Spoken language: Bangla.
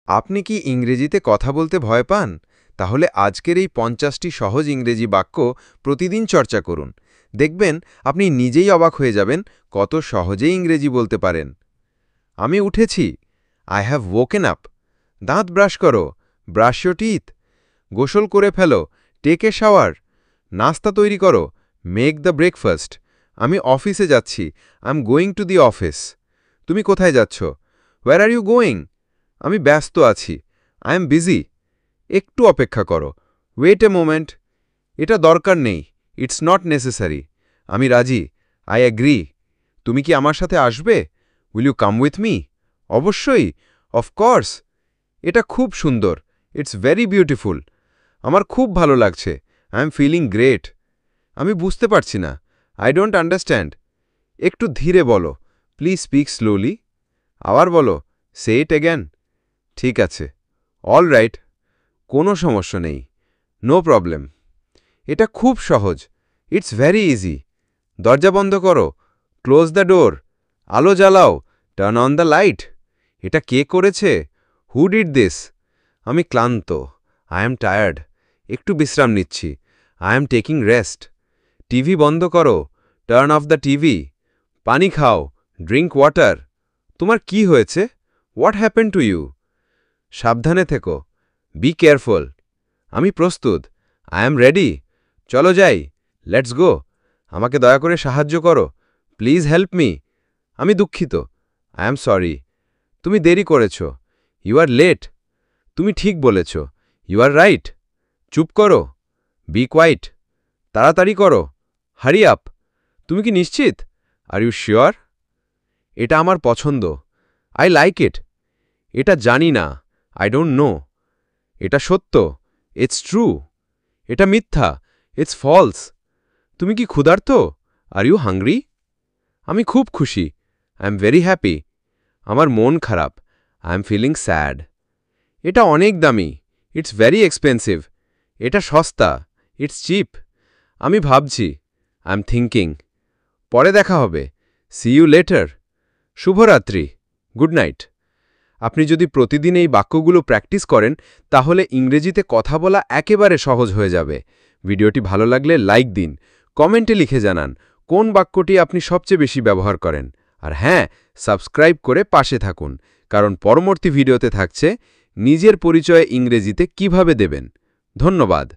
আপনি কি ইংরেজিতে কথা বলতে ভয় পান? তাহলে আজকের এই ৫০টি সহজ ইংরেজি বাক্য প্রতিদিন চর্চা করুন। দেখবেন আপনি নিজেই অবাক হয়ে যাবেন কত সহজেই ইংরেজি বলতে পারেন। আমি উঠেছি। I have woken up. দাঁত ব্রাশ করো। Brush your teeth. গোসল করে ফেলো। Take a shower. নাস্তা তৈরি করো। Make the breakfast. আমি অফিসে যাচ্ছি। I am going to the office. তুমি কোথায় যাচ্ছ? Where are you going? আমি ব্যস্ত আছি। I am busy. একটু অপেক্ষা করো। Wait a moment. এটা দরকার নেই। It's not necessary. আমি রাজি। I agree. তুমি কি আমার সাথে আসবে? Will you come with me? অবশ্যই। অফকোর্স। এটা খুব সুন্দর। It's very beautiful. আমার খুব ভালো লাগছে। I am feeling great. আমি বুঝতে পারছি না। I don't understand. একটু ধীরে বলো। Please speak slowly. আবার বলো। Say it again. ঠিক আছে। All right. কোনো সমস্যা নেই। No problem. এটা খুব সহজ। It's very easy. দরজা বন্ধ করো। Close the door. আলো জ্বালাও। Turn on the light. এটা কে করেছে? Who did this? আমি ক্লান্ত। I am tired. একটু বিশ্রাম নিচ্ছি। I am taking rest. TV বন্ধ করো। Turn off the TV. পানি খাও। Drink water. তোমার কি হয়েছে? What happen to you? সাবধানে থেকো। Be careful. আমি প্রস্তুত। I am ready. চলো যাই। Let's go. আমাকে দয়া করে সাহায্য করো। Please help me. আমি দুঃখিত। I am sorry. তুমি দেরি করেছ। You are late. তুমি ঠিক বলেছ। You are right. চুপ করো। Be quiet. তাড়াতাড়ি করো। Hurry up. তুমি কি নিশ্চিত? Are you sure? এটা আমার পছন্দ। I like it. এটা জানি না। I don't know. এটা সত্য। It's true. এটা মিথ্যা। It's false. তুমি কি ক্ষুধার্ত? Are you hungry? আমি খুব খুশি। I am very happy. আমার মন খারাপ। I am feeling sad. এটা অনেক দামি। It's very expensive. এটা সস্তা। It's cheap. আমি ভাবছি। I am thinking. পরে দেখা হবে। See you later. শুভরাত্রি। Good night. আপনি যদি প্রতিদিন এই বাক্যগুলো প্র্যাকটিস করেন তাহলে ইংরেজিতে কথা বলা একেবারে সহজ হয়ে যাবে। ভিডিওটি ভালো লাগলে লাইক দিন। কমেন্টে লিখে জানান কোন বাক্যটি আপনি সবচেয়ে বেশি ব্যবহার করেন। আর হ্যাঁ, সাবস্ক্রাইব করে পাশে থাকুন, কারণ পরবর্তী ভিডিওতে থাকছে নিজের পরিচয় ইংরেজিতে কিভাবে দেবেন। ধন্যবাদ।